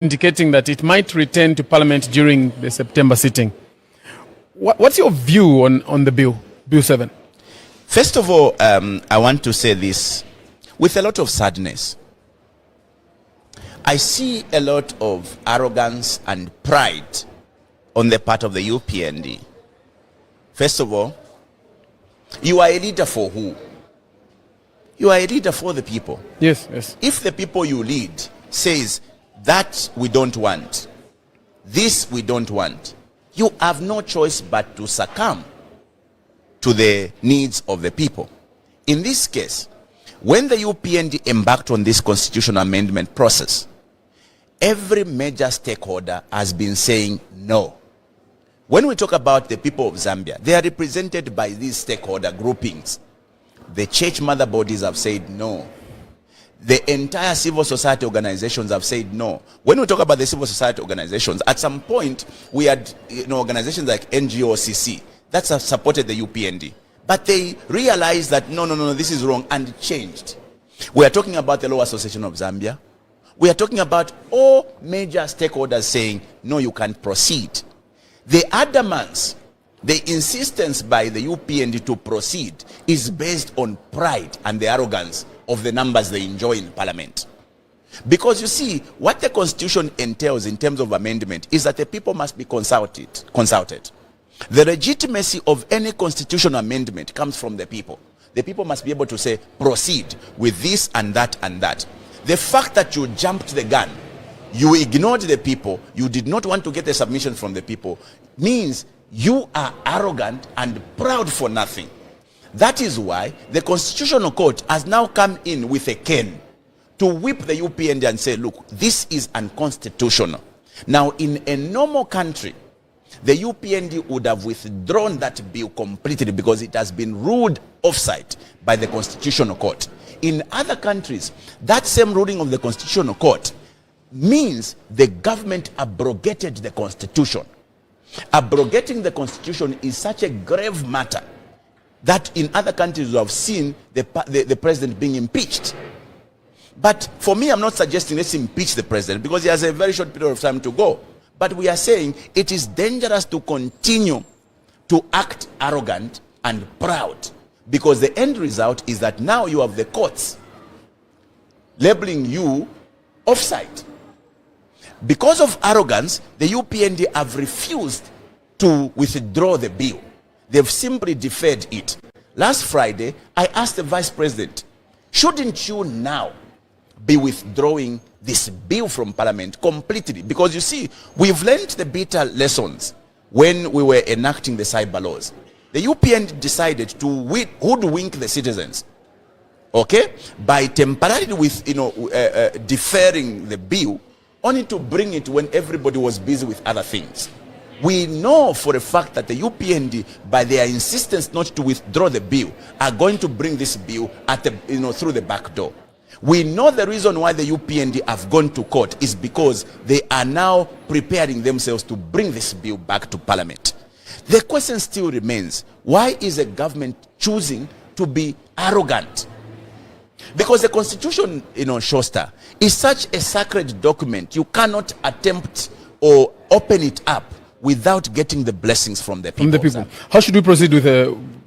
indicating that it might return to Parliament during the September sitting. What's your view on the Bill 7? First of all, I want to say this with a lot of sadness. I see a lot of arrogance and pride on the part of the UPND. First of all, you are a leader for who? You are a leader for the people. Yes, yes. If the people you lead says that we don't want, this we don't want, you have no choice but to succumb to the needs of the people. In this case, when the UPND embarked on this constitutional amendment process, every major stakeholder has been saying no. When we talk about the people of Zambia, they are represented by these stakeholder groupings. The church mother bodies have said no. The entire civil society organizations have said no. When we talk about the civil society organizations, at some point we had organizations like NGOCC that have supported the UPND, but they realized that no, this is wrong and changed. We are talking about the Law Association of Zambia. We are talking about all major stakeholders saying no, you can't proceed. The adamance, the insistence by the UPND to proceed is based on pride and the arrogance of the numbers they enjoy in Parliament. Because you see, what the Constitution entails in terms of amendment is that the people must be consulted. The legitimacy of any constitutional amendment comes from the people. The people must be able to say, proceed with this and that and that. The fact that you jumped the gun, you ignored the people, you did not want to get a submission from the people, means you are arrogant and proud for nothing. That is why the Constitutional Court has now come in with a cane to whip the UPND and say, look, this is unconstitutional. Now, in a normal country, the UPND would have withdrawn that bill completely because it has been ruled offside by the Constitutional Court. In other countries, that same ruling of the Constitutional Court means the government abrogated the Constitution. Abrogating the Constitution is such a grave matter that in other countries we have seen the president being impeached. But for me, I'm not suggesting let's impeach the president because he has a very short period of time to go. But we are saying it is dangerous to continue to act arrogant and proud, because the end result is that now you have the courts labeling you offside. Because of arrogance, the UPND have refused to withdraw the bill. They've simply deferred it. Last Friday, I asked the Vice President, shouldn't you now be withdrawing this bill from Parliament completely? Because you see, we've learned the bitter lessons when we were enacting the cyber laws. The UPND decided to hoodwink the citizens, okay, by temporarily deferring the bill, only to bring it when everybody was busy with other things. We know for a fact that the UPND, by their insistence not to withdraw the bill, are going to bring this bill at the, through the back door. We know the reason why the UPND have gone to court is because they are now preparing themselves to bring this bill back to Parliament. The question still remains, why is the government choosing to be arrogant? Because the Constitution, Showstar, is such a sacred document, you cannot attempt or open it up without getting the blessings from the people. From the people. How should we proceed with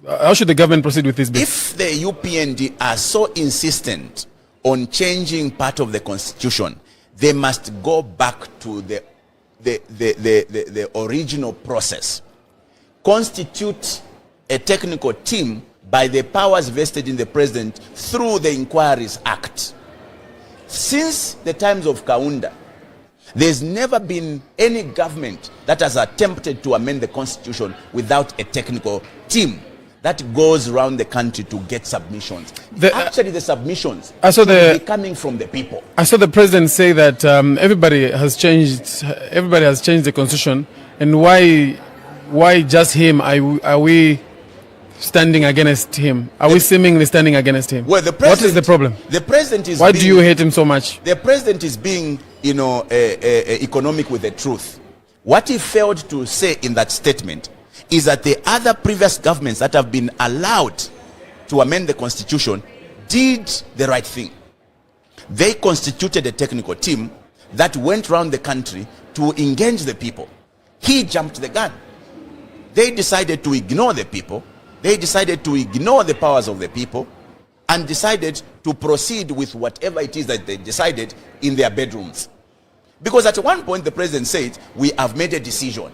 how should the government proceed with this bill? If the UPND are so insistent on changing part of the Constitution, they must go back to the original process. Constitute a technical team by the powers vested in the president through the Inquiries Act. Since the times of Kaunda, there's never been any government that has attempted to amend the Constitution without a technical team that goes around the country to get submissions. Actually, the submissions should be coming from the people. I saw the president say that everybody has changed the Constitution, and why just him? Are we standing against him? Are we seemingly standing against him? Well, what is the problem? The president is. Why do you hate him so much? The president is being, economic with the truth. What he failed to say in that statement is that the other previous governments that have been allowed to amend the Constitution did the right thing. They constituted a technical team. that went around the country to engage the people. He jumped the gun. They decided to ignore the people. They decided to ignore the powers of the people and decided to proceed with whatever it is that they decided in their bedrooms. Because at one point the president said, we have made a decision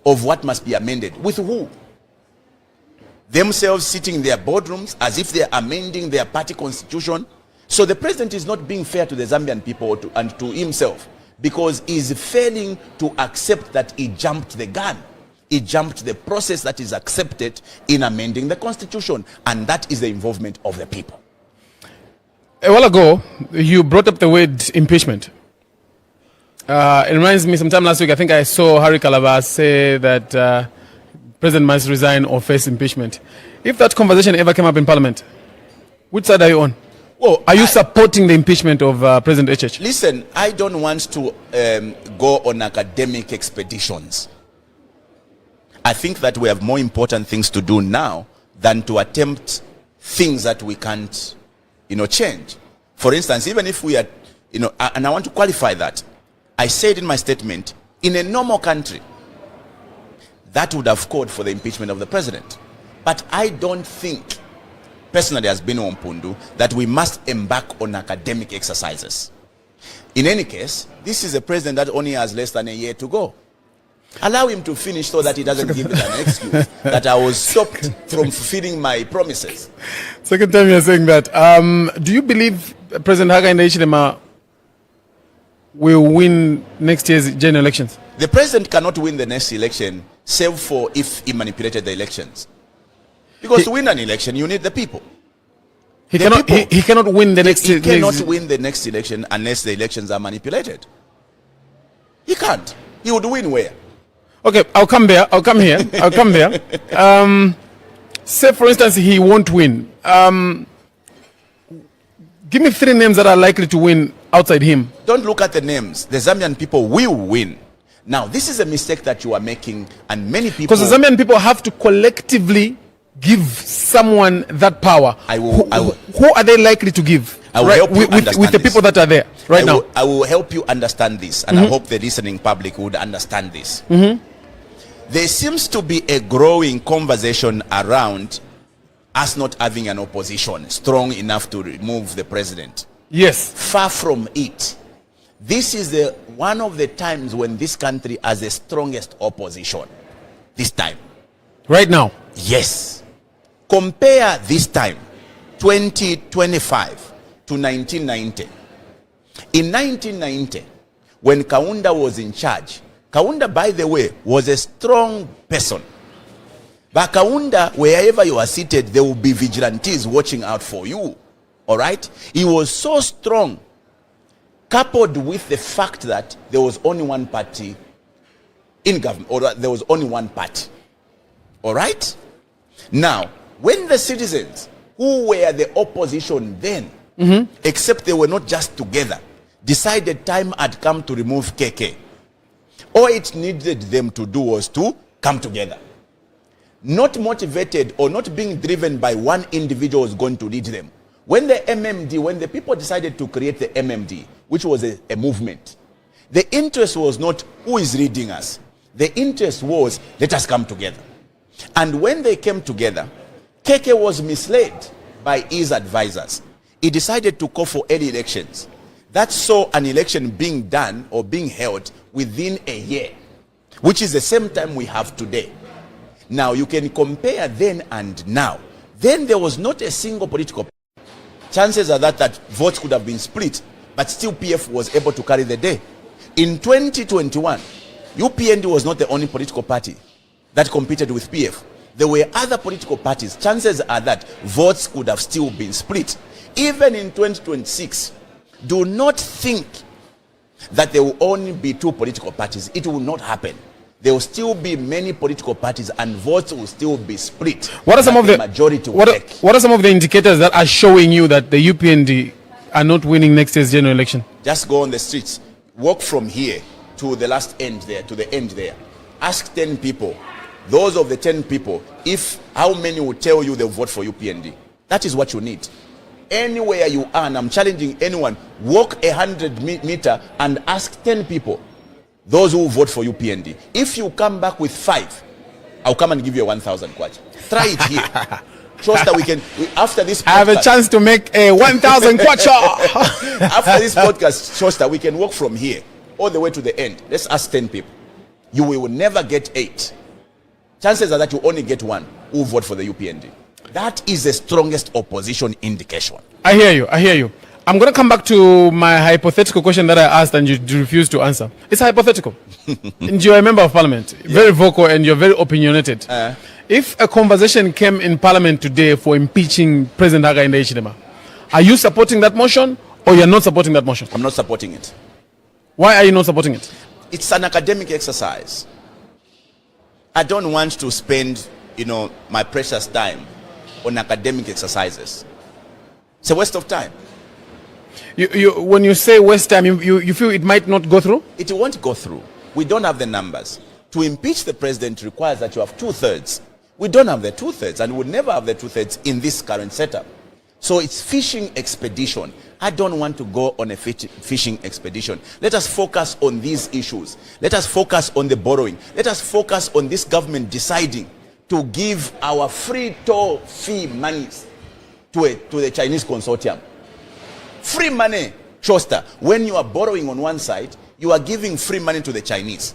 of what must be amended. With who? Themselves sitting in their boardrooms as if they are amending their party constitution. So the president is not being fair to the Zambian people and to himself, because he is failing to accept that he jumped the gun. He jumped the process that is accepted in amending the constitution, and that is the involvement of the people. A while ago, you brought up the word impeachment. It reminds me, sometime last week, I think I saw Harry Calabar say that President must resign or face impeachment. If that conversation ever came up in Parliament, which side are you on? Well, are you supporting the impeachment of President HH? Listen, I don't want to go on academic expeditions. I think that we have more important things to do now than to attempt things that we can't, change. For instance, even if we are, and I want to qualify that. I said in my statement, in a normal country, that would have called for the impeachment of the president. But I don't think, personally as BINWELL MPUNDU, that we must embark on academic exercises. In any case, this is a president that only has less than a year to go. Allow him to finish so that he doesn't give it an excuse that I was stopped from fulfilling my promises. Second time you're saying that. Do you believe President Hakainde Hichilema will win next year's general elections? The president cannot win the next election, save for if he manipulated the elections. Because to win an election, you need the people. He cannot win the next election. He cannot win the next election unless the elections are manipulated. He can't. He would win where? Okay, I'll come there. I'll come here. I'll come there. Say, for instance, he won't win. Give me 3 names that are likely to win outside him. Don't look at the names. The Zambian people will win. Now, this is a mistake that you are making, and many people... Because the Zambian people have to collectively give someone that power. Who are they likely to give? I will help you understand with the this. people that are there right now. I will help you understand this, and I hope the listening public would understand this. There seems to be a growing conversation around us not having an opposition strong enough to remove the president. Yes. Far from it. This is one of the times when this country has the strongest opposition. This time. Right now? Yes. Compare this time, 2025, to 1990. In 1990, when Kaunda was in charge, Kaunda, by the way, was a strong person. But Kaunda, wherever you are seated, there will be vigilantes watching out for you. All right? He was so strong, coupled with the fact that there was only one party in government, or there was only one party. All right? Now, when the citizens who were the opposition then, except they were not just together, decided time had come to remove KK, all it needed them to do was to come together. Not motivated or not being driven by one individual was going to lead them. When the people decided to create the MMD, which was a movement, the interest was not who is leading us. The interest was, let us come together. And when they came together, KK was misled by his advisors. He decided to call for early elections. That saw an election being done or being held within a year, which is the same time we have today. Now, you can compare then and now. Then there was not a single political party. Chances are that votes could have been split, but still PF was able to carry the day. In 2021, UPND was not the only political party that competed with PF. There were other political parties. Chances are that votes could have still been split. Even in 2026, do not think that there will only be 2 political parties. It will not happen. There will still be many political parties and votes will still be split. What are some of the majority? What are some of the indicators that are showing you that the UPND are not winning next year's general election? Just go on the streets. Walk from here to the last end there, to the end there. Ask 10 people. Those of the 10 people, how many will tell you they'll vote for UPND? That is what you need. anywhere you are, and I'm challenging anyone, walk 100 meter and ask 10 people, those who vote for UPND. If you come back with 5, I'll come and give you a 1,000 kwacha. Try it here. Showstar, after this podcast, I have a chance to make a 1,000 kwacha. After this podcast, Showstar, we can walk from here all the way to the end. Let's ask 10 people. You will never get 8. Chances are that you only get 1 who vote for the UPND. That is the strongest opposition indication. I hear you. I'm going to come back to my hypothetical question that I asked and you refused to answer. It's hypothetical. And you're a member of parliament, very vocal, and you're very opinionated. If a conversation came in parliament today for impeaching President Hakainde Hichilema, are you supporting that motion or you're not supporting that motion? I'm not supporting it. Why are you not supporting it? It's an academic exercise. I don't want to spend, my precious time on academic exercises. It's a waste of time. When you say waste time, you feel it might not go through? It won't go through. We don't have the numbers. To impeach the president requires that you have 2/3. We don't have the 2/3, and we'll never have the 2/3 in this current setup. So it's fishing expedition. I don't want to go on a fishing expedition. Let us focus on these issues. Let us focus on the borrowing. Let us focus on this government deciding to give our free toll fee monies to the Chinese consortium. Free money, Showstar. When you are borrowing on one side, you are giving free money to the Chinese.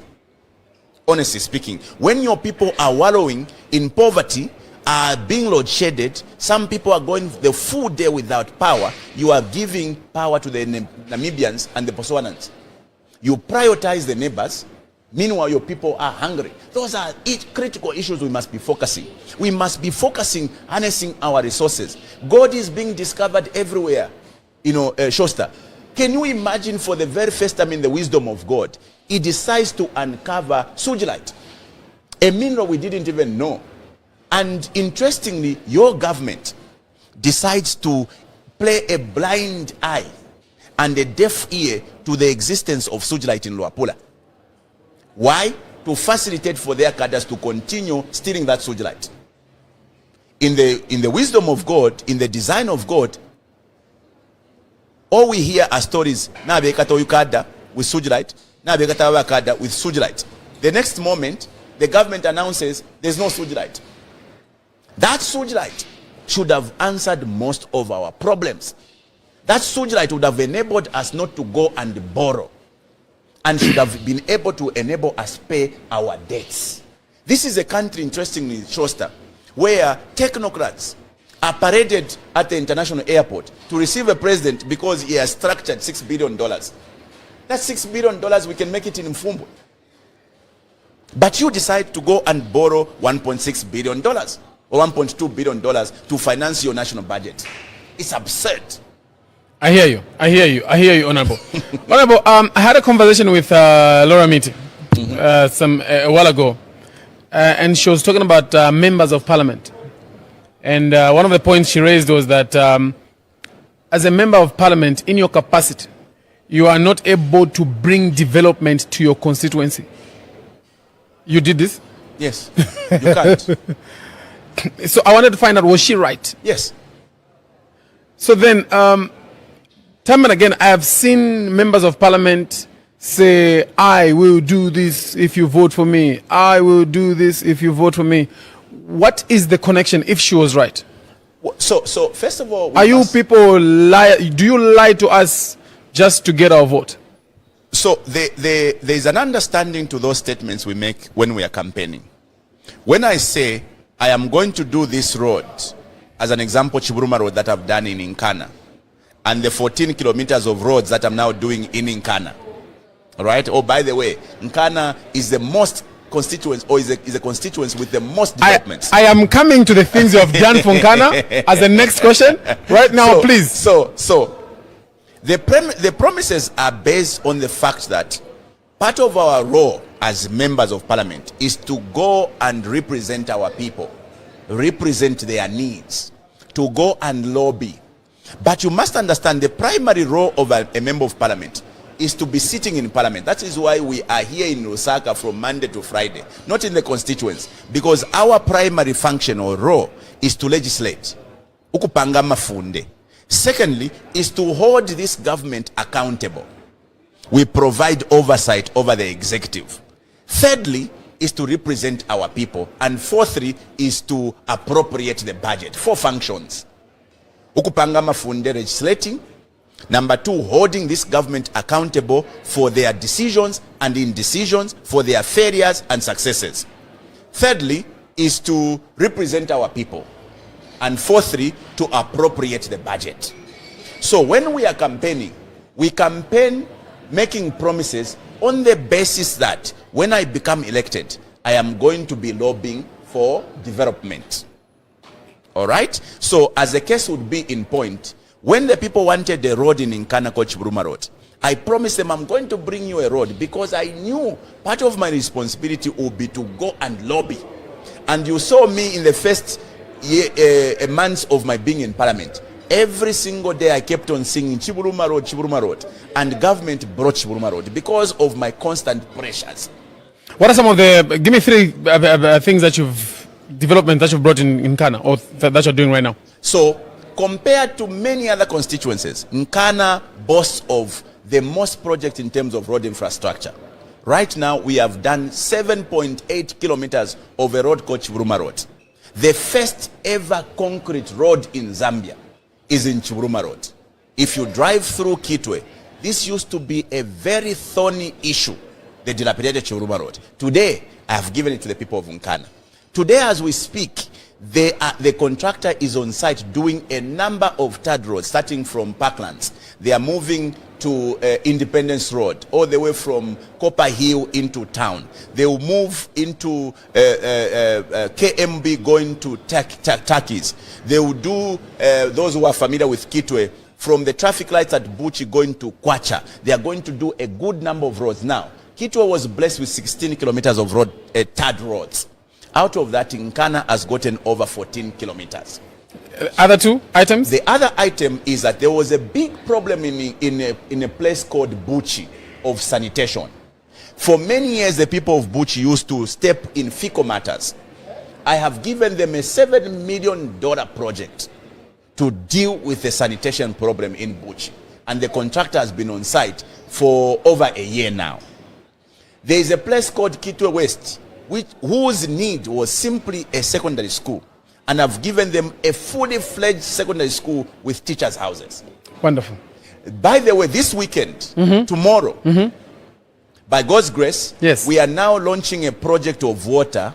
Honestly speaking, when your people are wallowing in poverty, are being load-shedded, some people are going the full day without power, you are giving power to the Namibians and the Botswanans. You prioritize the neighbors, meanwhile your people are hungry. Those are critical issues we must be focusing. We must be focusing, harnessing our resources. God is being discovered everywhere. Showstar, can you imagine for the very first time in the wisdom of God, he decides to uncover sugilite, a mineral we didn't even know. And interestingly, your government decides to play a blind eye and a deaf ear to the existence of sugilite in Luapula. Why? To facilitate for their cadres to continue stealing that sugilite. In the wisdom of God, in the design of God, all we hear are stories. Na bekata ukada with sugilite. Na bekata wakada with sugilite. The next moment, the government announces there's no sugilite. That sugilite should have answered most of our problems. That sugilite would have enabled us not to go and borrow, and should have been able to enable us pay our debts. This is a country, interestingly, Showstar, where technocrats are paraded at the international airport to receive a president because he has structured $6 billion. That $6 billion, we can make it in Mfumbu. But you decide to go and borrow $1.6 billion or $1.2 billion to finance your national budget. It's absurd. I hear you, Honorable. Honorable, I had a conversation with Laura Miti a while ago, and she was talking about members of parliament. And one of the points she raised was that as a member of parliament, in your capacity, you are not able to bring development to your constituency. You did this? Yes. You can't. So I wanted to find out, was she right? Yes. So then, time and again, I have seen members of parliament say, I will do this if you vote for me. I will do this if you vote for me. What is the connection if she was right? So first of all, are you people lie? Do you lie to us just to get our vote? So there's an understanding to those statements we make when we are campaigning. When I say, I am going to do this road, as an example, Chiburuma Road that I've done in Nkana, and the 14 kilometers of roads that I'm now doing in Nkana. All right? Oh, by the way, Nkana is the most constituents, or is a constituency with the most developments. I am coming to the things you have done for Nkana as the next question. Right now, please. So the promises are based on the fact that part of our role as members of parliament is to go and represent our people, represent their needs, to go and lobby. But you must understand the primary role of a member of parliament is to be sitting in parliament. That is why we are here in Lusaka from Monday to Friday, not in the constituents, because our primary function or role is to legislate. Ukupanga mafunde. Secondly, is to hold this government accountable. We provide oversight over the executive. Thirdly, is to represent our people. And fourthly, is to appropriate the budget. 4 functions. Ukupanga mafunde legislating. Number 2, holding this government accountable for their decisions and indecisions, for their failures and successes. Thirdly, is to represent our people. And fourthly, to appropriate the budget. So when we are campaigning, we campaign making promises on the basis that when I become elected, I am going to be lobbying for development. All right? So as the case would be in point, when the people wanted the road in Nkana Chiburuma Road, I promised them I'm going to bring you a road because I knew part of my responsibility would be to go and lobby. And you saw me in the first months of my being in parliament. Every single day I kept on singing Chiburuma Road, and government brought Chiburuma Road because of my constant pressures. What are some of the, give me 3 things that development that you've brought in Nkana, or that you're doing right now? So, compared to many other constituencies, Nkana boasts of the most project in terms of road infrastructure. Right now, we have done 7.8 kilometers of a road called Chiburuma Road. The first ever concrete road in Zambia is in Chiburuma Road. If you drive through Kitwe, this used to be a very thorny issue, the dilapidated Chiburuma Road. Today, I have given it to the people of Nkana. Today, as we speak, the contractor is on site doing a number of third roads, starting from Parklands. They are moving to Independence Road, all the way from Copper Hill into town. They will move into KMB going to Takis. They will do, those who are familiar with Kitwe, from the traffic lights at Buchi going to Kwacha. They are going to do a good number of roads. Now, Kitwe was blessed with 16 kilometers of road, third roads. Out of that, Nkana has gotten over 14 kilometers. Other 2 items? The other item is that there was a big problem in a place called Buchi of sanitation. For many years, the people of Buchi used to step in fecal matters. I have given them a $7 million project to deal with the sanitation problem in Buchi. And the contractor has been on site for over a year now. There is a place called Kitwe West, whose need was simply a secondary school. And I've given them a fully fledged secondary school with teachers' houses. Wonderful. By the way, this weekend, tomorrow, by God's grace, yes, we are now launching a project of water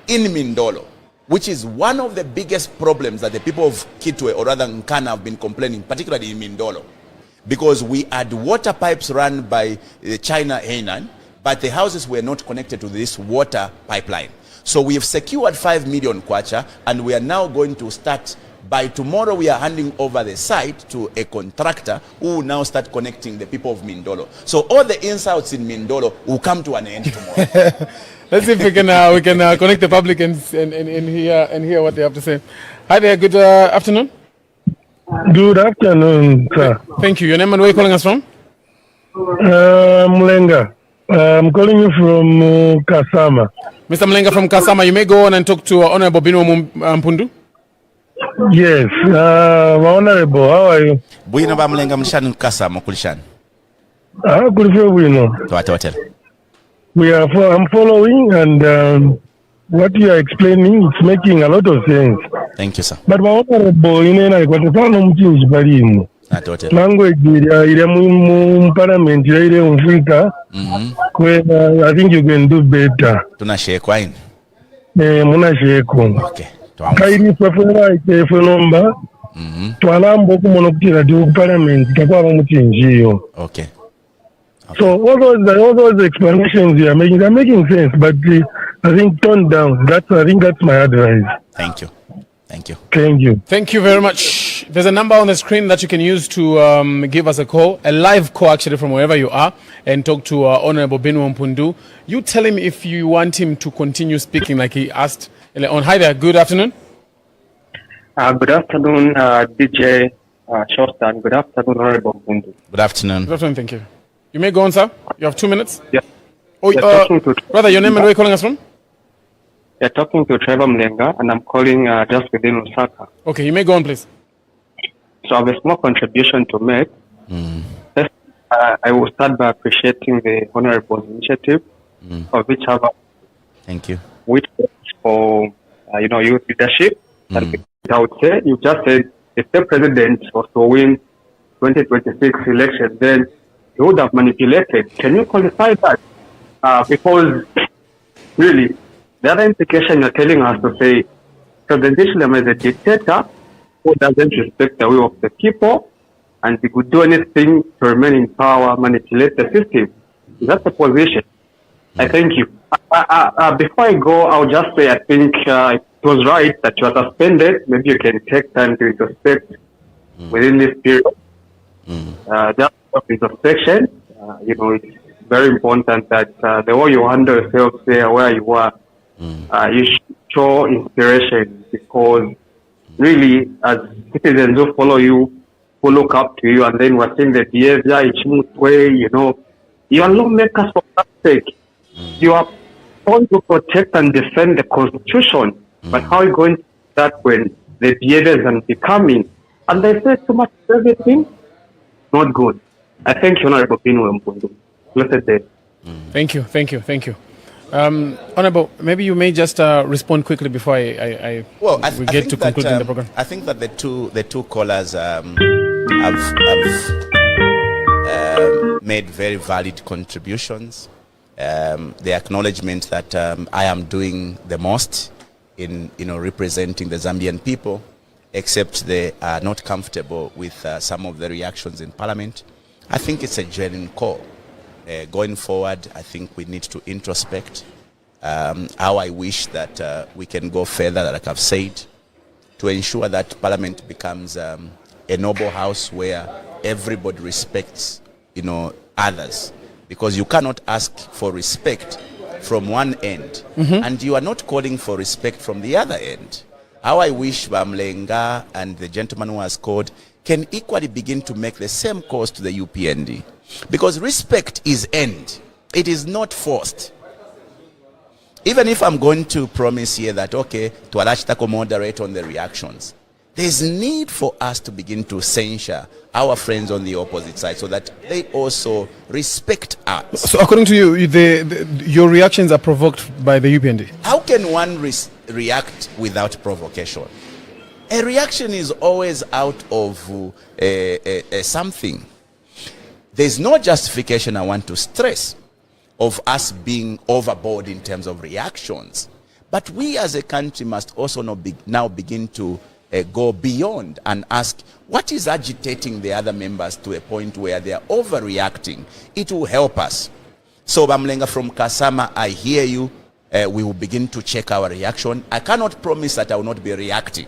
in Mindolo, which is one of the biggest problems that the people of Kitwe, or rather Nkana, have been complaining, particularly in Mindolo. Because we had water pipes run by China Hainan, but the houses were not connected to this water pipeline. So we have secured 5 million kwacha, and we are now going to start. By tomorrow, we are handing over the site to a contractor who will now start connecting the people of Mindolo. So all the insults in Mindolo will come to an end tomorrow. Let's see if we can connect the public and hear what they have to say. Hi there, good afternoon. Good afternoon, sir. Thank you. Your name and where are you calling us from? Mlenga. I'm calling you from Kasama. Mr. Mlenga from Kasama, you may go on and talk to Honorable MPUNDU. Yes, Honorable, how are you? Bwino ba Mlenga mshanu Kasama kulishani. Kulifio bwino. Tuwate. I'm following, and what you are explaining, it's making a lot of sense. Thank you, sir. But Honorable, kwa tefano mchinji balimu. Language ile mu parliament ile Afrika. I think you can do better. Tunashekwa ini. Munasheko. Okay. Kairi fefera ite nomba. Twalambo kumono kutira di parliament takwa bamuchinjiyo. Okay. So all those explanations you are making, they're making sense, but I think tone down. I think that's my advice. Thank you. Thank you. Thank you. Thank you very much. There's a number on the screen that you can use to give us a call, a live call actually from wherever you are, and talk to Honorable MPUNDU. You tell him if you want him to continue speaking like he asked on. Hi there, good afternoon. Good afternoon, DJ Showstar. Good afternoon, Honorable MPUNDU. Good afternoon. Good afternoon, thank you. You may go on, sir. You have 2 minutes. Yeah. Oh, brother, your name and where are you calling us from? You're talking to Trevor Mlenga, and I'm calling just within Osaka. Okay, you may go on, please. So I have a small contribution to make. First, I will start by appreciating the Honorable's initiative of which have Thank you. which for youth leadership. And I would say you just said if the president was to win 2026 election, then he would have manipulated. Can you qualify that? Because really, the other implication you're telling us to say President Ishlam is a dictator who doesn't respect the will of the people, and he could do anything to remain in power, manipulate the system. That's the position. I thank you. Before I go, I'll just say I think it was right that you are suspended. Maybe you can take time to introspect within this period. Just introspection. It's very important that the way you handle yourself there, where you are, you should show inspiration, because really, as citizens who follow you, who look up to you, and then we're seeing the behavior in smooth way, you are lawmakers for that sake. You are going to protect and defend the Constitution, but how are you going to do that when the behavior is unbecoming? And they say too much of everything, not good. I thank you, Honorable BINWELL MPUNDU. Blessed day. Thank you. Honorable, maybe you may just respond quickly before we get to concluding the program. I think that the two callers have made very valid contributions. The acknowledgement that I am doing the most in representing the Zambian people, except they are not comfortable with some of the reactions in Parliament. I think it's a genuine call. Going forward, I think we need to introspect. How I wish that we can go further, like I've said, to ensure that Parliament becomes a noble house where everybody respects, others. Because you cannot ask for respect from one end, and you are not calling for respect from the other end. How I wish Bamlenga and the gentleman who has called can equally begin to make the same calls to the UPND. Because respect is earned. It is not forced. Even if I'm going to promise here that, okay, Tualachitako moderate on the reactions, there's need for us to begin to censure our friends on the opposite side so that they also respect us. So according to you, your reactions are provoked by the UPND? How can one react without provocation? A reaction is always out of something. There's no justification, I want to stress, of us being overboard in terms of reactions. But we as a country must also now begin to go beyond and ask, what is agitating the other members to a point where they are overreacting? It will help us. So Bamlenga from Kasama, I hear you. We will begin to check our reaction. I cannot promise that I will not be reacting.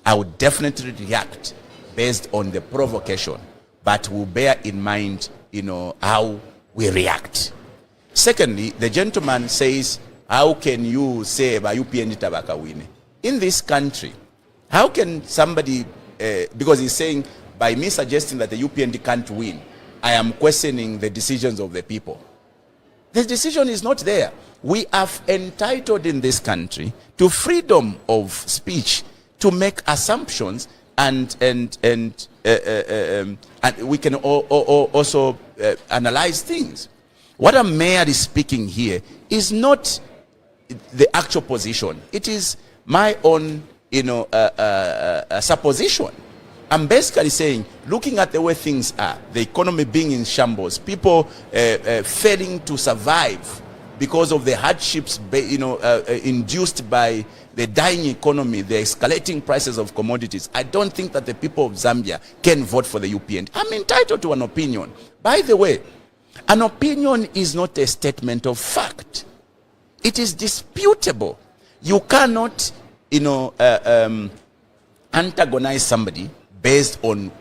I will definitely react based on the provocation, but we'll bear in mind, how we react. Secondly, the gentleman says, how can you say by UPND Tabaka win? In this country, how can somebody, because he's saying, by me suggesting that the UPND can't win, I am questioning the decisions of the people. The decision is not there. We are entitled in this country to freedom of speech to make assumptions, and we can also analyze things. What I'm merely speaking here is not the actual position. It is my own, supposition. I'm basically saying, looking at the way things are, the economy being in shambles, people failing to survive because of the hardships, induced by the dying economy, the escalating prices of commodities. I don't think that the people of Zambia can vote for the UPND. I'm entitled to an opinion. By the way, an opinion is not a statement of fact. It is disputable. You cannot, antagonize somebody based on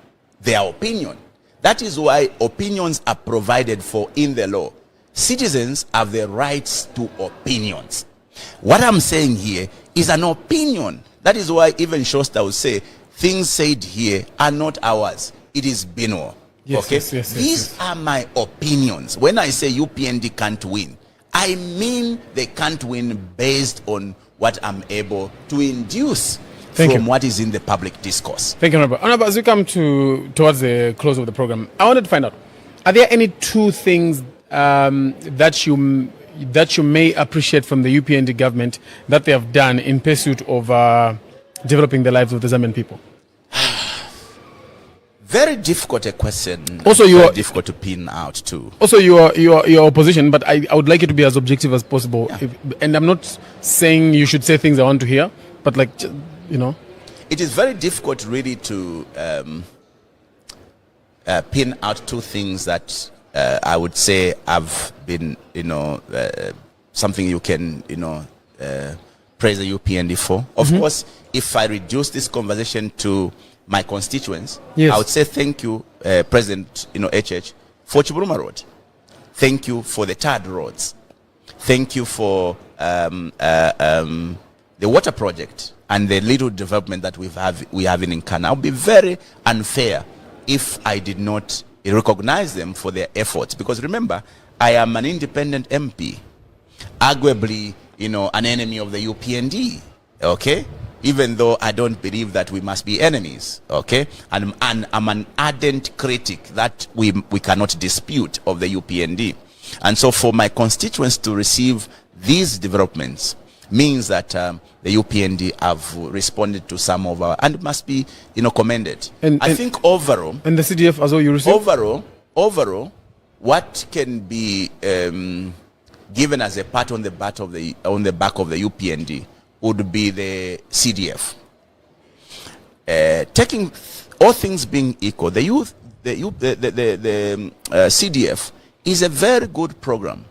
their opinion. That is why opinions are provided for in the law. Citizens have the rights to opinions. What I'm saying here is an opinion. That is why even Showstar will say, things said here are not ours. It is BINWELL. Yes, okay? yes, These are my opinions. When I say UPND can't win, I mean they can't win based on what I'm able to induce. from what is in the public discourse. Thank you, Honorable. Honorable, as we come towards the close of the program, I wanted to find out, are there any two things that you may appreciate from the UPND government that they have done in pursuit of developing the lives of the Zambian people? Very difficult a question. Also, very difficult to pin out too. Also, your opposition, but I would like you to be as objective as possible. Yeah. And I'm not saying you should say things I want to hear, but it is very difficult really to pin out two things that I would say have been, something you can, praise the UPND for. Of course, if I reduce this conversation to my constituents, yes, I would say thank you, President, HH, for Chiburuma Road. Thank you for the TAD roads. Thank you for the water project and the little development that we have in Nkana. I'll be very unfair if I did not recognize them for their efforts, because remember, I am an independent MP, arguably, an enemy of the UPND, okay? Even though I don't believe that we must be enemies, okay? And I'm an ardent critic that we cannot dispute of the UPND. And so for my constituents to receive these developments means that the UPND have responded to some of our, and must be, commended. I think overall... And the CDF as well you receive? Overall, what can be given as a pat on the back of the UPND would be the CDF. Taking all things being equal, the CDF is a very good program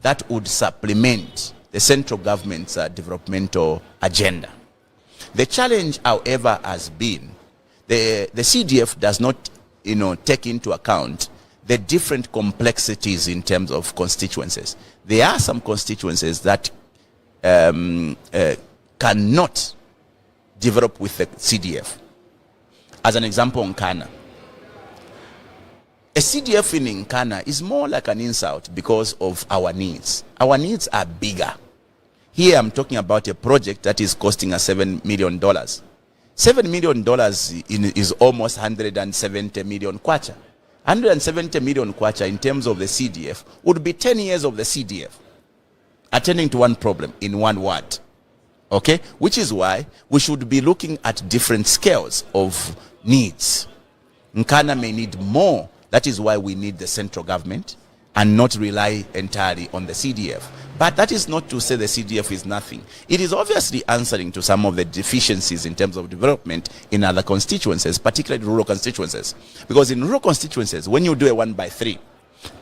that would supplement the central government's developmental agenda. The challenge, however, has been the CDF does not, take into account the different complexities in terms of constituencies. There are some constituencies that cannot develop with the CDF. As an example, Nkana. A CDF in Nkana is more like an insult because of our needs. Our needs are bigger. Here I'm talking about a project that is costing us $7 million. $7 million is almost 170 million kwacha. 170 million kwacha in terms of the CDF would be 10 years of the CDF attending to one problem in one ward. Okay, which is why we should be looking at different scales of needs. Nkana may need more. That is why we need the central government and not rely entirely on the CDF. But that is not to say the CDF is nothing. It is obviously answering to some of the deficiencies in terms of development in other constituencies, particularly rural constituencies. Because in rural constituencies, when you do a 1x3,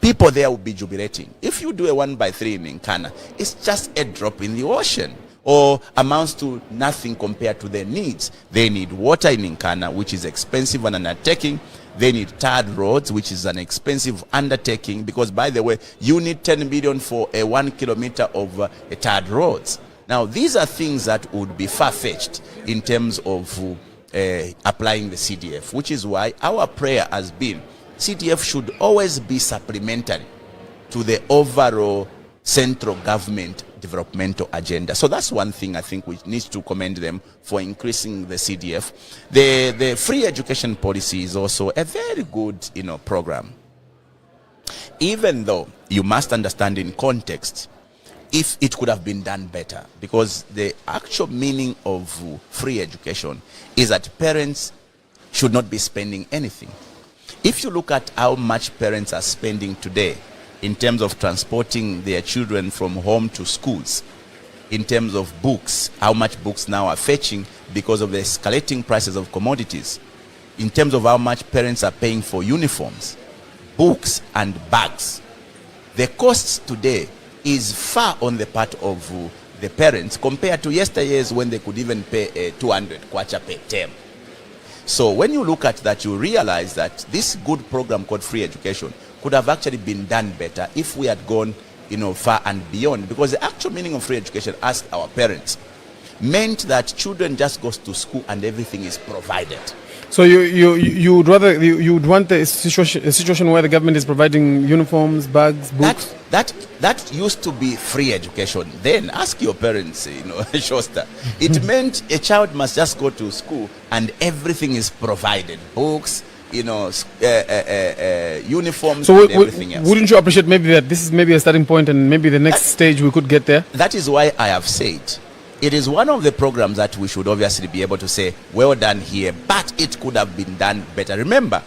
people there will be jubilating. If you do a 1x3 in Nkana, it's just a drop in the ocean, or amounts to nothing compared to their needs. They need water in Nkana, which is expensive and an undertaking. They need TAD roads, which is an expensive undertaking, because, by the way, you need 10 million for a 1 kilometer of TAD roads. Now, these are things that would be far-fetched in terms of applying the CDF, which is why our prayer has been CDF should always be supplementary to the overall central government developmental agenda. So that's one thing I think we need to commend them for increasing the CDF. The free education policy is also a very good, program. Even though you must understand in context if it could have been done better, because the actual meaning of free education is that parents should not be spending anything. If you look at how much parents are spending today in terms of transporting their children from home to schools, in terms of books, how much books now are fetching because of the escalating prices of commodities, in terms of how much parents are paying for uniforms, books and bags, the costs today is far on the part of the parents compared to yesteryears when they could even pay 200 kwacha per term. So when you look at that, you realize that this good program called free education could have actually been done better if we had gone, far and beyond. Because the actual meaning of free education, ask our parents, meant that children just goes to school and everything is provided. So you would rather you would want a situation where the government is providing uniforms, bags, books. That used to be free education. Then ask your parents, Showstar. It meant a child must just go to school and everything is provided, books, uniforms, So and everything else. Wouldn't you appreciate maybe that this is maybe a starting point and maybe the next stage we could get there? That is why I have said it is one of the programs that we should obviously be able to say, well done here, but it could have been done better. Remember,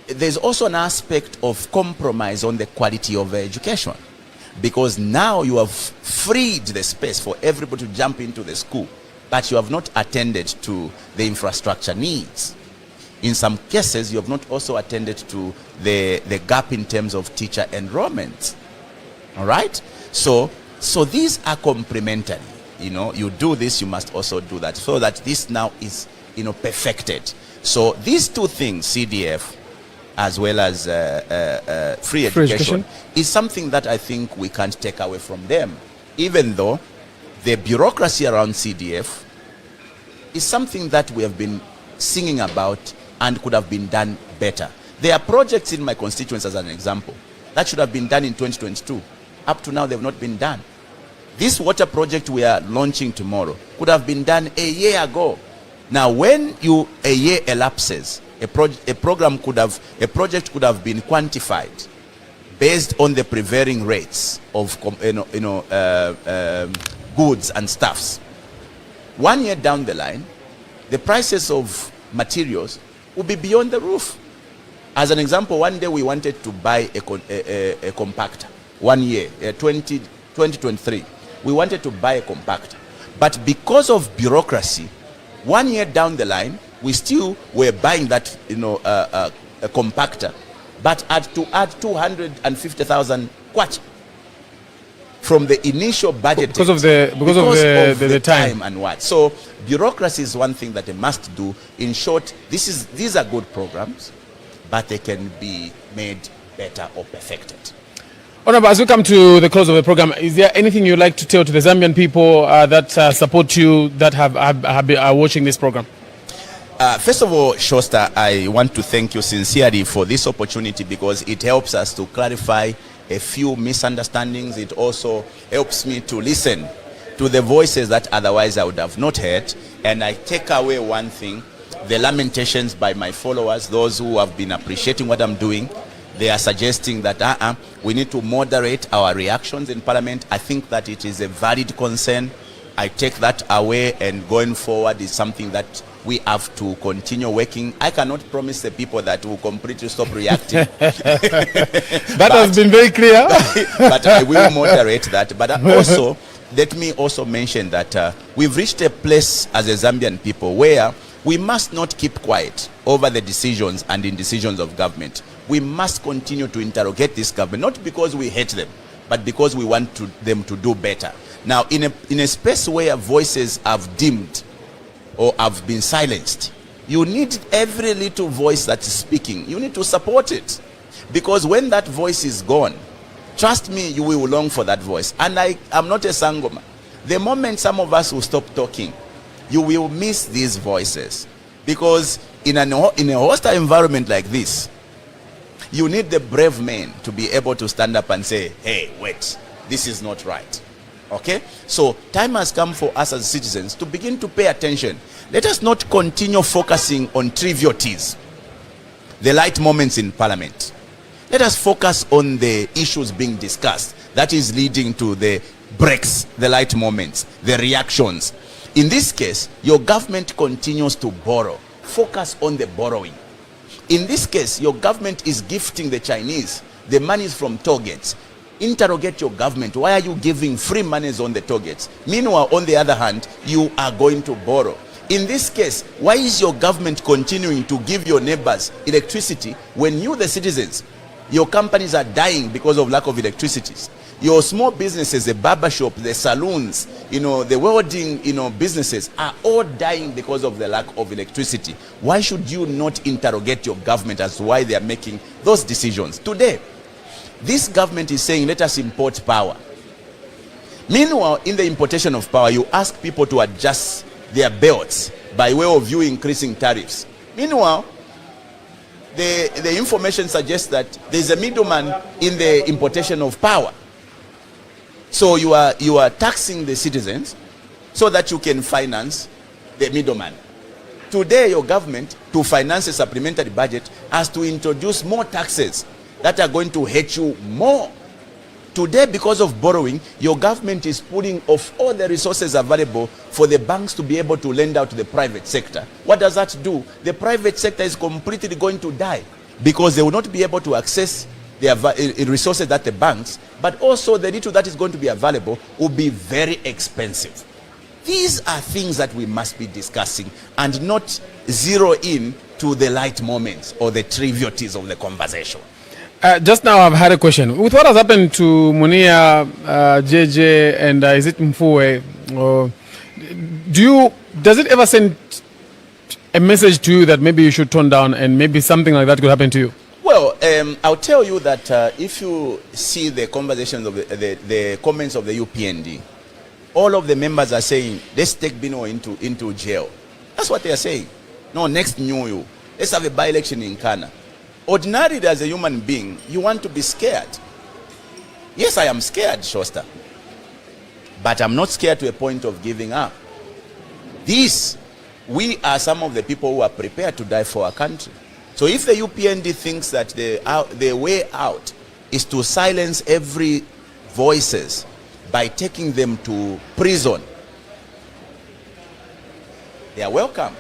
there's also an aspect of compromise on the quality of education, because now you have freed the space for everybody to jump into the school, but you have not attended to the infrastructure needs. In some cases, you have not also attended to the gap in terms of teacher enrollment. All right? So these are complementary. You do this, you must also do that, so that this now is, perfected. So these two things, CDF as well as free education, is something that I think we can't take away from them, even though the bureaucracy around CDF is something that we have been singing about and could have been done better. There are projects in my constituents, as an example, that should have been done in 2022. Up to now, they've not been done. This water project we are launching tomorrow could have been done a year ago. Now, when a year elapses, a project could have been quantified based on the prevailing rates of goods and stuffs. 1 year down the line, the prices of materials will be beyond the roof. As an example, one day we wanted to buy a compactor. 1 year, 2023, we wanted to buy a compactor. But because of bureaucracy, 1 year down the line, we still were buying that, a compactor, but had to add 250,000 kwacha from the initial budget because of the time and what. So bureaucracy is one thing that they must do. In short, these are good programs, but they can be made better or perfected. Honorable, as we come to the close of the program, is there anything you'd like to tell to the Zambian people that support you, that are watching this program? First of all, Showstar, I want to thank you sincerely for this opportunity, because it helps us to clarify a few misunderstandings. It also helps me to listen to the voices that otherwise I would have not heard. And I take away one thing: the lamentations by my followers, those who have been appreciating what I'm doing. They are suggesting that we need to moderate our reactions in Parliament. I think that it is a valid concern. I take that away, and going forward is something that we have to continue working. I cannot promise the people that we'll completely stop reacting. That has been very clear. But I will moderate that. But also, let me also mention that we've reached a place as a Zambian people where we must not keep quiet over the decisions and indecisions of government. We must continue to interrogate this government, not because we hate them, but because we want them to do better. Now, in a space where voices have dimmed or have been silenced, you need every little voice that is speaking. You need to support it, because when that voice is gone, trust me, you will long for that voice. And I am not a sangoma. The moment some of us will stop talking, you will miss these voices, because in a hostile environment like this, you need the brave men to be able to stand up and say, hey, wait, this is not right. Okay? So time has come for us as citizens to begin to pay attention. Let us not continue focusing on trivialities, the light moments in Parliament. Let us focus on the issues being discussed that is leading to the breaks, the light moments, the reactions. In this case, your government continues to borrow. Focus on the borrowing. In this case, your government is gifting the Chinese the monies from toll gates. Interrogate your government. Why are you giving free monies on the toll gates? Meanwhile, on the other hand, you are going to borrow. In this case, why is your government continuing to give your neighbors electricity when you, the citizens, your companies are dying because of lack of electricity? Your small businesses, the barber shop, the saloons, the welding, businesses are all dying because of the lack of electricity. Why should you not interrogate your government as to why they are making those decisions? Today, this government is saying, let us import power. Meanwhile, in the importation of power, you ask people to adjust their belts by way of you increasing tariffs. Meanwhile, the information suggests that there's a middleman in the importation of power. So you are taxing the citizens so that you can finance the middleman. Today, your government, to finance a supplementary budget, has to introduce more taxes that are going to hurt you more. Today, because of borrowing, your government is pulling off all the resources available for the banks to be able to lend out to the private sector. What does that do? The private sector is completely going to die because they will not be able to access the resources that the banks, but also the little that is going to be available will be very expensive. These are things that we must be discussing and not zero in to the light moments or the trivialities of the conversation. Just now I've had a question. With what has happened to Munia, JJ, and is it Mfue? Does it ever send a message to you that maybe you should tone down and maybe something like that could happen to you? Well, I'll tell you that if you see the conversations of the comments of the UPND, all of the members are saying, let's take Bino into jail. That's what they are saying. No, next New Year, let's have a by-election in Nkana. Ordinarily, as a human being, you want to be scared. Yes, I am scared, Showstar. But I'm not scared to a point of giving up. We are some of the people who are prepared to die for our country. So if the UPND thinks that the way out is to silence every voices by taking them to prison, they are welcome.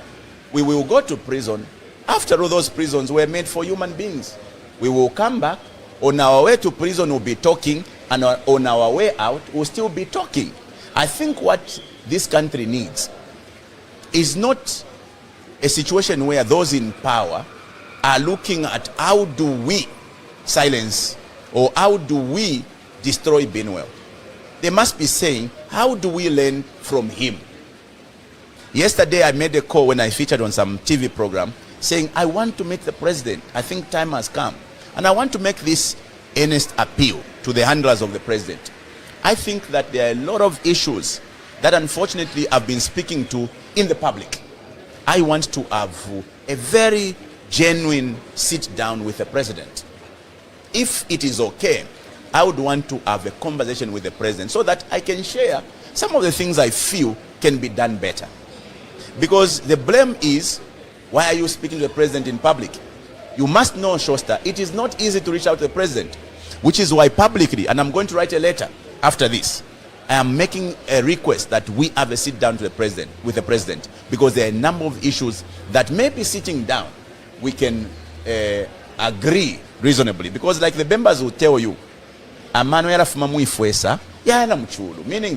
We will go to prison. After all, those prisons were made for human beings. We will come back. On our way to prison, we'll be talking, and on our way out, we'll still be talking. I think what this country needs is not a situation where those in power are looking at how do we silence or how do we destroy BINWELL. They must be saying, how do we learn from him? Yesterday, I made a call when I featured on some TV program saying, I want to meet the president. I think time has come. And I want to make this earnest appeal to the handlers of the president. I think that there are a lot of issues that unfortunately I've been speaking to in the public. I want to have a very genuine sit down with the president. If it is okay, I would want to have a conversation with the president so that I can share some of the things I feel can be done better. Because the blame is, why are you speaking to the president in public? You must know, Showstar, it is not easy to reach out to the president, which is why publicly, and I'm going to write a letter after this, I am making a request that we have a sit down with the president, because there are a number of issues that maybe sitting down, we can agree reasonably. Because like the members will tell you, meaning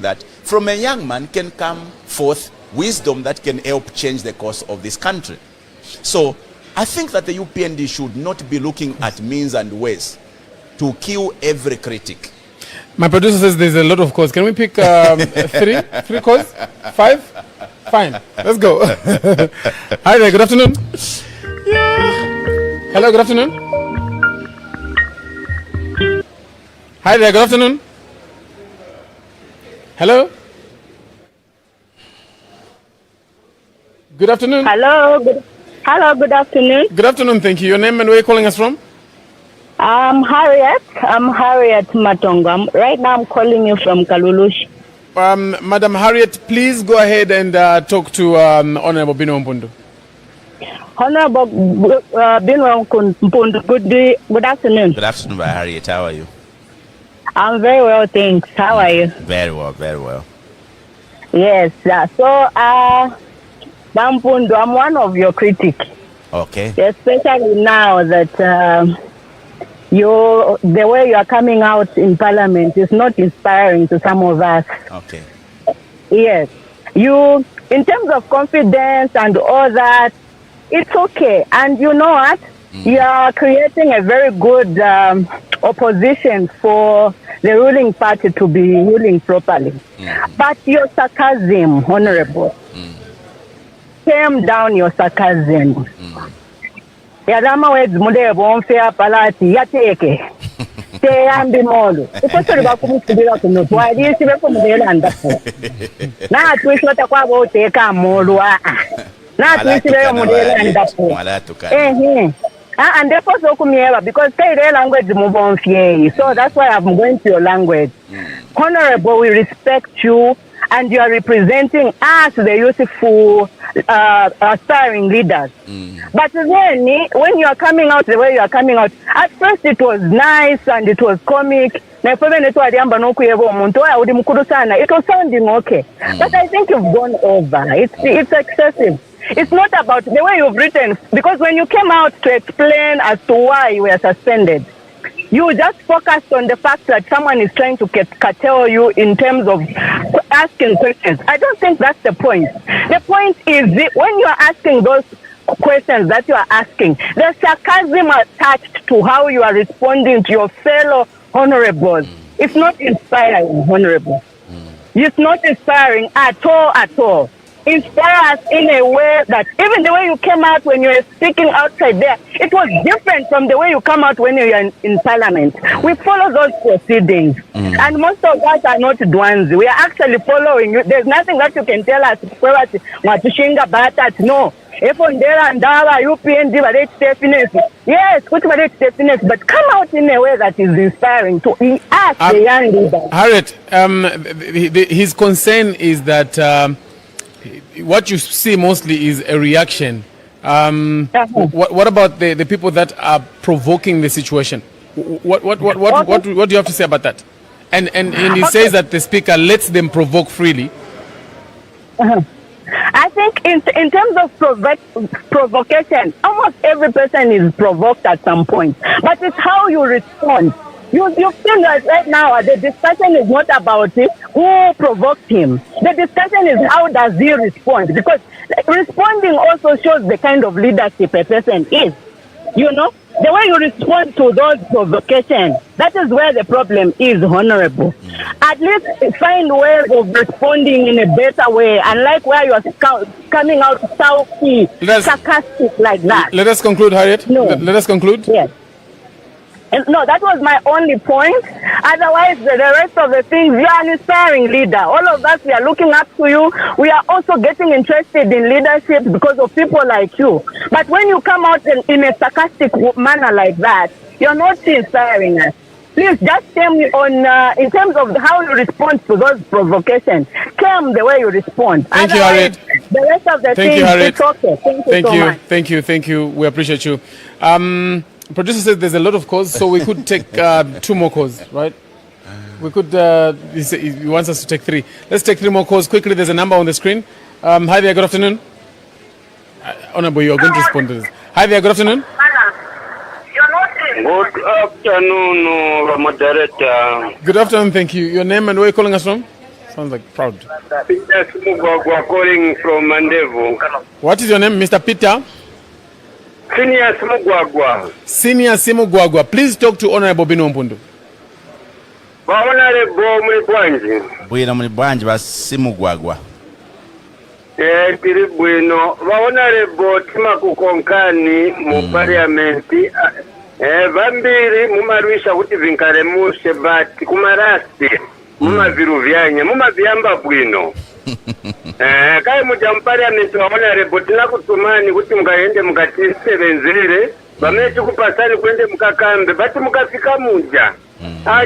that from a young man can come forth wisdom that can help change the course of this country. So I think that the UPND should not be looking at means and ways to kill every critic. My producer says there's a lot of calls. Can we pick three calls? 5? Fine. Let's go. Hi there. Good afternoon. Yeah. Hello. Good afternoon. Hi there. Good afternoon. Hello. Good afternoon. Hello. Hello, good afternoon. Good afternoon, thank you. Your name and where are you calling us from? I'm Harriet Matonga. Right now I'm calling you from Kalulush. Madam Harriet, please go ahead and talk to Honorable MPUNDU. Honorable MPUNDU, good afternoon. Good afternoon, Harriet. How are you? I'm very well, thanks. How are you? Very well, very well. Yes, so MPUNDU, I'm one of your critics. Okay. Especially now that the way you are coming out in Parliament is not inspiring to some of us. Okay. Yes. You, in terms of confidence and all that, it's okay. And you know what? You are creating a very good opposition for the ruling party to be ruling properly. But your sarcasm, Honorable, tame down your sarcasm. Yadama weds mudebo onfea palati yateke. Te ambi molo. Ukoso liba kumusibira kuno. Wadi sibe kumudela ndapo. Na atwisho takwa bo teka molo. Not Mr. Model and that. And therefore, so come here because say their language move on fear. So that's why I'm going to your language. Honorable, we respect you, and you are representing us, the youthful, aspiring leaders. But then, when you are coming out the way you are coming out, at first it was nice and it was comic. It was sounding okay. But I think you've gone over. It's excessive. It's not about the way you've written, because when you came out to explain as to why you were suspended, you just focused on the fact that someone is trying to curtail you in terms of asking questions. I don't think that's the point. The point is when you are asking those questions that you are asking, there's sarcasm attached to how you are responding to your fellow honorables. It's not inspiring, honorable. It's not inspiring at all. Inspire us in a way that even the way you came out when you were speaking outside there, it was different from the way you come out when you're in Parliament. We follow those proceedings. And most of us are not Dwanzi. We are actually following you. There's nothing that you can tell us. No. If on there and UPND, yes, but come out in a way that is inspiring to us, the young leaders. Harriet, his concern is that what you see mostly is a reaction. What about the people that are provoking the situation? What do you have to say about that? And he says that the speaker lets them provoke freely. I think in terms of provocation, almost every person is provoked at some point. But it's how you respond. You feel that right now the discussion is not about who provoked him. The discussion is how does he respond? Because responding also shows the kind of leadership a person is. You know, the way you respond to those provocations, that is where the problem is, honorable. At least find ways of responding in a better way, unlike where you are coming out sulky, sarcastic like that. Let us conclude, Harriet. No. Let us conclude. Yes. No, that was my only point. Otherwise, the rest of the things, you are an inspiring leader. All of us, we are looking up to you. We are also getting interested in leadership because of people like you. But when you come out in a sarcastic manner like that, you're not inspiring us. Please just tell me in terms of how you respond to those provocations. Tell me the way you respond. Thank you, Harriet. The rest of the things, it's okay. Thank you so much. Thank you. We appreciate you. Producer says there's a lot of calls, so we could take 2 more calls, right? We could, he wants us to take 3. Let's take 3 more calls quickly. There's a number on the screen. Hi there, good afternoon. Honorable, you're going to respond to this. Hi there, good afternoon. Good afternoon, moderator. Good afternoon, thank you. Your name and where you're calling us from? Sounds like proud. Peter Simugwagwa calling from Mandevu. What is your name, Mr. Peter? Senior Simugwagwa. Senior Simugwagwa. Please talk to Honorable MPUNDU. Honorable Mulibwanji. Bwina Mulibwanji ba Simugwagwa. Tiri bwino. Honorable Timakukonkani mu parliamenti. Vambiri mumarwisha kuti vinkaremushe but kumarasti mumaviru vyanya mumavyamba bwino. Kai muja mpariamenti wa honorable tinakutumani kuti mukaende mukatisevenzere vamechi kupasani kuende mukakambe bati mukafika muja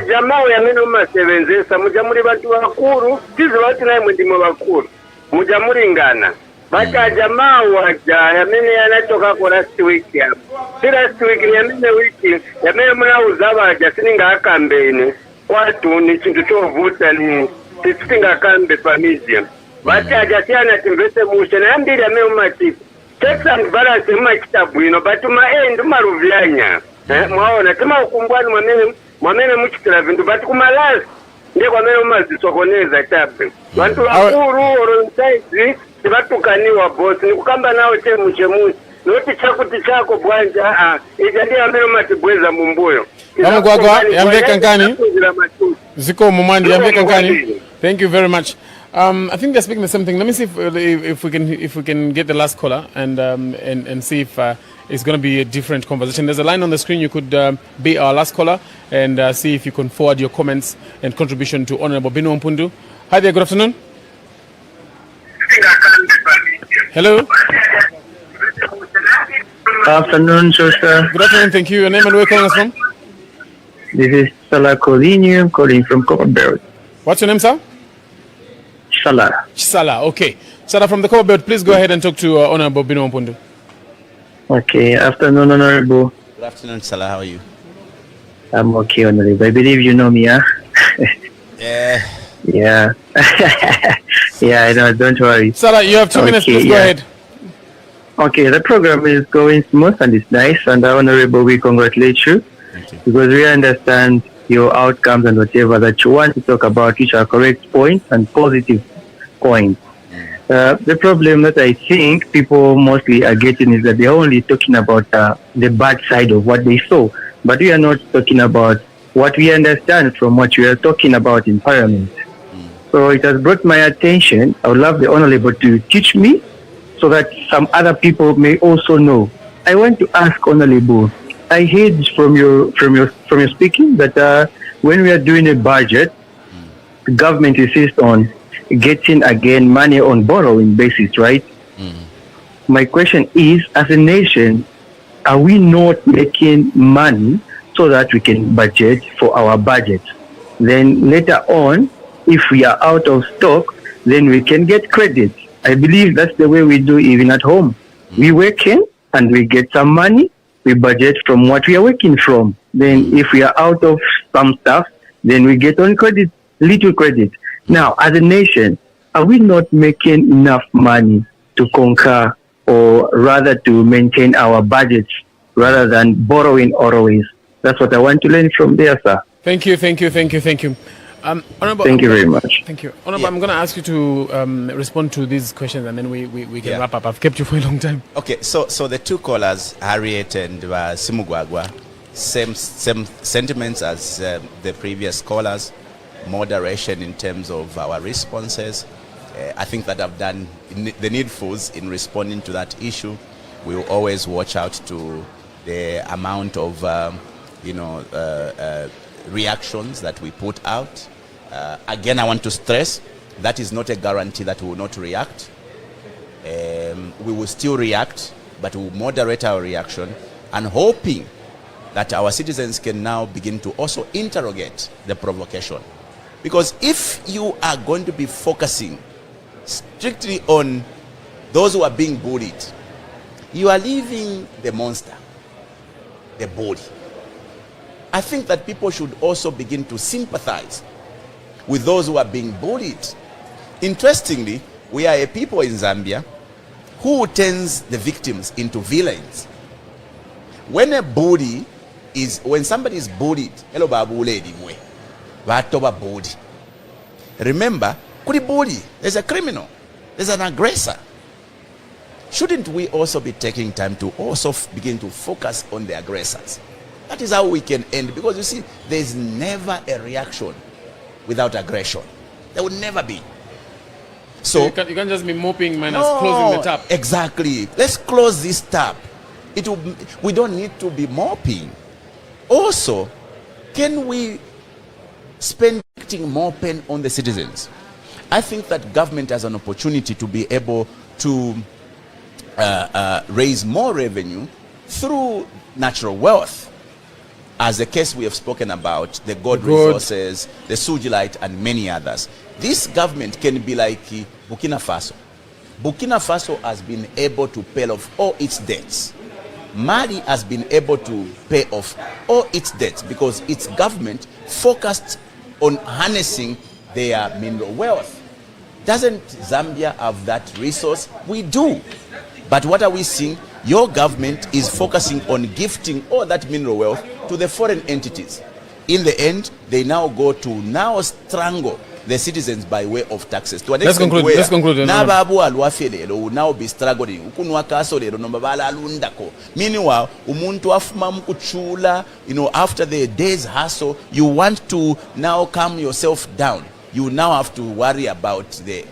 jamaa yamene mumasevenzesa muja muri vantu vakuru tizo vati naye mwendimo vakuru muja muri Nkana bati jamaa waja yamene yanachokako last week yapo si last week ni yamene wiki yamene munauza vaja sininga akambene kwatu ni chintu chovuta ni sitinga kambe pa museum bati ajasiana timbese mushe na yambiri yamene umatiku checks and balance machita bwino bati maendu maruvyanya mwaona tima ukumbwani mwamene muchitira vindu bati kumalasi ndiye kwamene umazisokoneza chabe vantu vakuru oronsaizi tivatukaniwa bosi nikukamba nawo chemuchemuchi noti chakuti chako bwanja ija ndiye amene umatibweza mumbuyo Gwagwa yamveka Nkani ziko mumandi yamveka Nkani. Thank you very much. I think they're speaking the same thing. Let me see if we can get the last caller and see if it's going to be a different conversation. There's a line on the screen. You could be our last caller and see if you can forward your comments and contribution to Honorable MPUNDU. Hi there. Good afternoon. Hello. Afternoon, Showstar. Good afternoon, thank you. Your name and where calling us from? This is Salah Colinium calling from Copperbelt. What's your name, sir? Salah. Okay. Salah from the Copperbelt, please go ahead and talk to Honorable BINWELL MPUNDU. Okay, afternoon, Honorable. Good afternoon, Salah. How are you? I'm okay, Honorable. I believe you know me, huh? Yeah. Yeah. Yeah, I know. Don't worry. Salah, you have 2 minutes. Please go ahead. Okay, the program is going smooth and it's nice. And Honorable, we congratulate you. Thank you. Because we understand your outcomes and whatever that you want to talk about, which are correct points and positive points. The problem that I think people mostly are getting is that they're only talking about the bad side of what they saw. But we are not talking about what we understand from what we are talking about in Parliament. So it has brought my attention. I would love the Honorable to teach me so that some other people may also know. I want to ask Honorable, I heard from your speaking that when we are doing a budget, the government insists on getting again money on borrowing basis, right? My question is, as a nation, are we not making money so that we can budget for our budget? Then later on, if we are out of stock, then we can get credit. I believe that's the way we do even at home. We work in and we get some money. We budget from what we are working from. Then if we are out of some stuff, then we get on credit, little credit. Now, as a nation, are we not making enough money to conquer or rather to maintain our budgets rather than borrowing always? That's what I want to learn from there, sir. Thank you. Honorable, thank you very much. Thank you. Honorable, I'm going to ask you to respond to these questions and then we can wrap up. I've kept you for a long time. Okay, so the two callers, Harriet and Simugwagwa, same sentiments as the previous callers. Moderation in terms of our responses. I think that I've done the needfuls in responding to that issue. We will always watch out to the amount of reactions that we put out. Again, I want to stress that is not a guarantee that we will not react. We will still react, but we will moderate our reaction and hoping that our citizens can now begin to also interrogate the provocation. Because if you are going to be focusing strictly on those who are being bullied, you are leaving the monster, the bully. I think that people should also begin to sympathize with those who are being bullied. Interestingly, we are a people in Zambia who turns the victims into villains. When somebody is bullied, hello babu lady we. Remember, kuri bully, there's a criminal, there's an aggressor. Shouldn't we also be taking time to also begin to focus on the aggressors? That is how we can end, because you see, there's never a reaction without aggression. There will never be. So you can't just be moping minus closing the tap. Exactly. Let's close this tap. We don't need to be moping. Also, can we spend more pain on the citizens? I think that government has an opportunity to be able to raise more revenue through natural wealth, as the case we have spoken about, the gold resources, the sugilite, and many others. This government can be like Burkina Faso. Burkina Faso has been able to pay off all its debts. Mali has been able to pay off all its debts because its government focused on harnessing their mineral wealth. Doesn't Zambia have that resource? We do. But what are we seeing? Your government is focusing on gifting all that mineral wealth to the foreign entities. In the end, they now go to now strangle the citizens by way of taxes. Let's conclude. Nababu alwafele will now be struggling. Ukunwa kasolero nombala alundako. Meanwhile, umuntu afuma mkuchula, after the day's hustle, you want to now calm yourself down. You now have to worry about the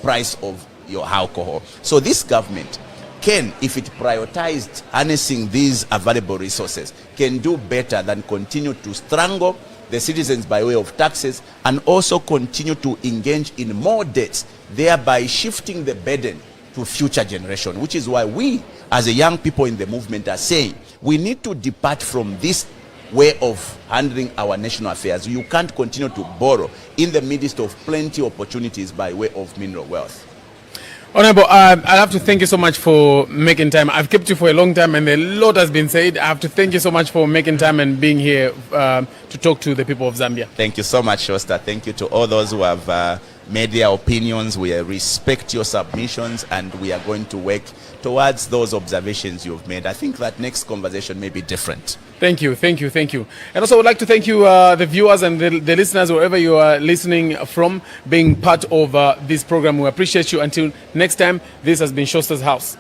price of your alcohol. So this government can, if it prioritized harnessing these available resources, can do better than continue to strangle the citizens by way of taxes and also continue to engage in more debts, thereby shifting the burden to future generation, which is why we, as a young people in the movement, are saying we need to depart from this way of handling our national affairs. You can't continue to borrow in the midst of plenty of opportunities by way of mineral wealth. Honorable, I have to thank you so much for making time. I've kept you for a long time and a lot has been said. I have to thank you so much for making time and being here to talk to the people of Zambia. Thank you so much, Showstar. Thank you to all those who have made their opinions. We respect your submissions and we are going to work towards those observations you've made. I think that next conversation may be different. Thank you. And also I would like to thank you, the viewers and the listeners, wherever you are listening from, being part of this program. We appreciate you. Until next time, this has been Showstar's House.